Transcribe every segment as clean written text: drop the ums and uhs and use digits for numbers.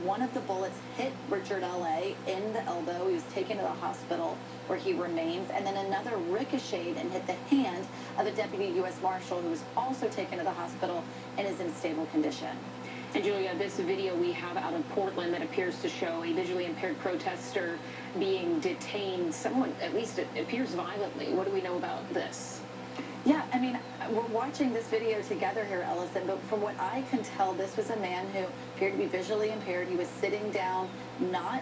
one of the bullets hit Richard L.A. in the elbow. He was taken to the hospital where he remains. And then another ricocheted and hit the hand of a deputy U.S. Marshal who was also taken to the hospital and is in stable condition. And Julia, this video we have out of Portland that appears to show a visually impaired protester being detained, somewhat, at least it appears violently. What do we know about this? Yeah, I mean, we're watching this video together here, Ellison, but from what I can tell, this was a man who appeared to be visually impaired. He was sitting down, not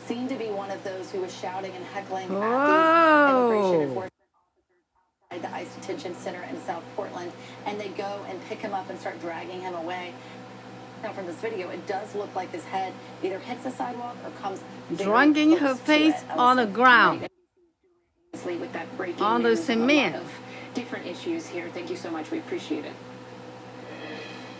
seen to be one of those who was shouting and heckling at these immigration enforcement officers outside the ICE detention center in South Portland, and they go and pick him up and start dragging him away. Now, from this video, it does look like his head either hits the sidewalk or comes dragging her face on the ground, with that breaking on the cement. Different issues here. Thank you so much. We appreciate it.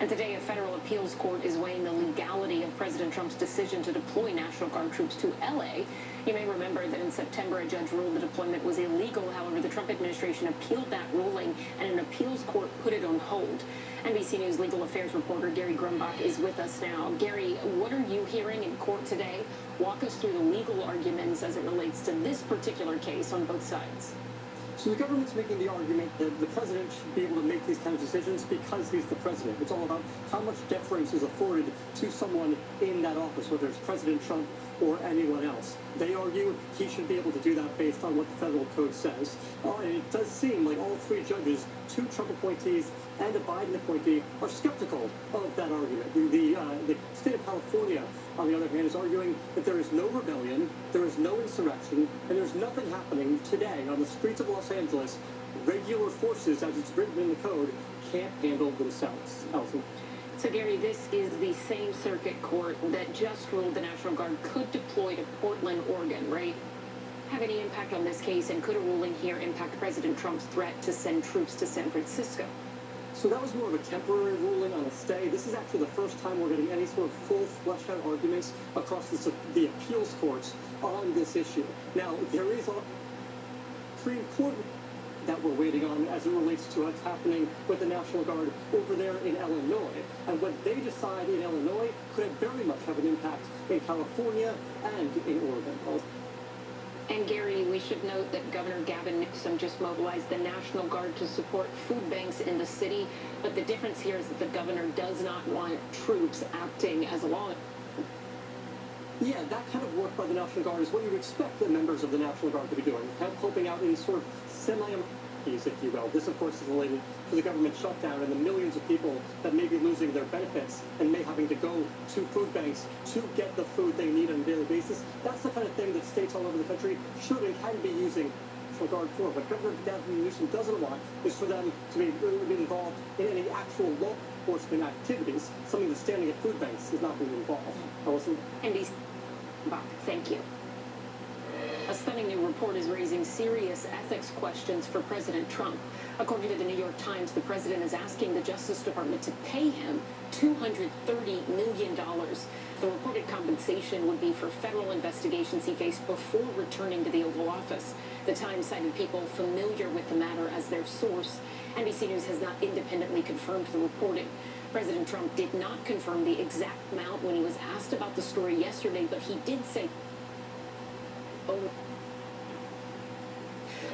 And today, a federal appeals court is weighing the legality of President Trump's decision to deploy National Guard troops to L.A. You may remember that in September, a judge ruled the deployment was illegal. However, the Trump administration appealed that ruling, and an appeals court put it on hold. NBC News legal affairs reporter Gary Grumbach is with us now. Gary, what are you hearing in court today? Walk us through the legal arguments as it relates to this particular case on both sides. So the government's making the argument that the president should be able to make these kind of decisions because he's the president. It's all about how much deference is afforded to someone in that office, whether it's President Trump or anyone else. They argue he should be able to do that based on what the federal code says. And it does seem like all three judges, two Trump appointees and a Biden appointee, are skeptical of that argument. The state of California, on the other hand, is arguing that there is no rebellion, there is no insurrection, and there's nothing happening today on the streets of Los Angeles. Regular forces, as it's written in the code, can't handle themselves. Allison. So, Gary, this is the same circuit court that just ruled the National Guard could deploy to Portland, Oregon, right? Have any impact on this case, and could a ruling here impact President Trump's threat to send troops to San Francisco? So that was more of a temporary ruling on a stay. This is actually the first time we're getting any sort of full fleshed out arguments across the appeals courts on this issue. Now, there is a Supreme Court that we're waiting on as it relates to what's happening with the National Guard over there in Illinois. And what they decide in Illinois could very much have an impact in California and in Oregon. And Gary, we should note that Governor Gavin Newsom just mobilized the National Guard to support food banks in the city. But the difference here is that the governor does not want troops acting as a law. Yeah, that kind of work by the National Guard is what you'd expect the members of the National Guard to be doing, helping out in sort of semi-emergencies, if you will. This, of course, is related to the government shutdown and the millions of people that may be losing their benefits and may having to go to food banks to get the food they need on a daily basis. That's the kind of thing that states all over the country should and can be using National Guard for. What Governor Gavin Newsom doesn't want is for them to be involved in any actual law enforcement activities. Something that's standing at food banks is not being involved. Allison? NBC. Thank you. A stunning new report is raising serious ethics questions for President Trump. According to the New York Times, the president is asking the Justice Department to pay him $230 million. The reported compensation would be for federal investigations he faced before returning to the Oval Office. The Times cited people familiar with the matter as their source. NBC News has not independently confirmed the reporting. President Trump did not confirm the exact amount when he was asked about the story yesterday, but he did say,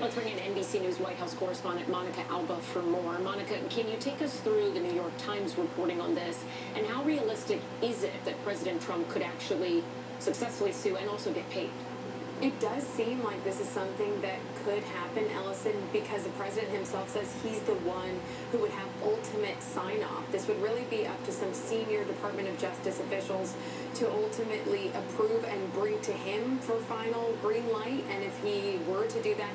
Let's bring in NBC News White House correspondent Monica Alba for more. Monica, can you take us through the New York Times reporting on this, and how realistic is it that President Trump could actually successfully sue and also get paid? It does seem like this is something that could happen, Ellison, because the president himself says he's the one who would have ultimate sign-off. This would really be up to some senior Department of Justice officials to ultimately approve and bring to him for final green light. And if he were to do that,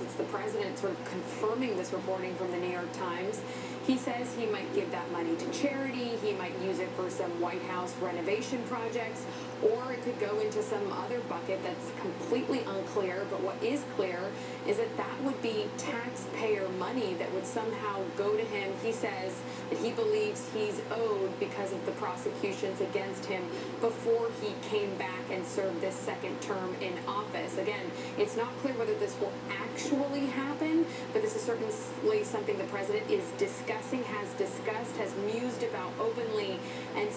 it's the president sort of confirming this reporting from the New York Times. He says he might give that money to charity, he might use it for some White House renovation projects, or it could go into some other bucket that's completely unclear. But what is clear is that that would be taxpayer money that would somehow go to him. He says that he believes he's owed because of the prosecutions against him before he came back and served this second term in office. Again, it's not clear whether this will actually happen, but this is certainly something the president is discussing, has discussed, has mused about openly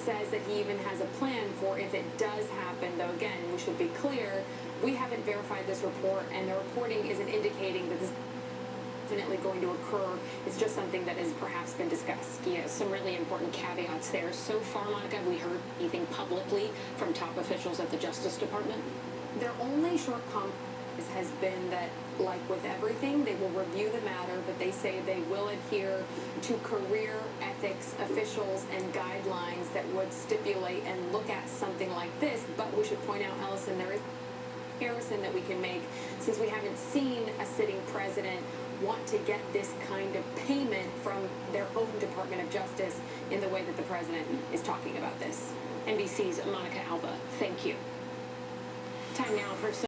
says that he even has a plan for if it does happen, though again, we should be clear, we haven't verified this report, and the reporting isn't indicating that this is definitely going to occur. It's just something that has perhaps been discussed. Yeah, some really important caveats there. So far, Monica, have we heard anything publicly from top officials at the Justice Department? Their only short comment has been that, like with everything, they will review the matter, but they say they will adhere to career ethics officials and guidelines that would stipulate and look at something like this. But we should point out, Ellison, there is a comparison that we can make, since we haven't seen a sitting president want to get this kind of payment from their own Department of Justice in the way that the president is talking about this. NBC's Monica Alba, thank you. Time now for some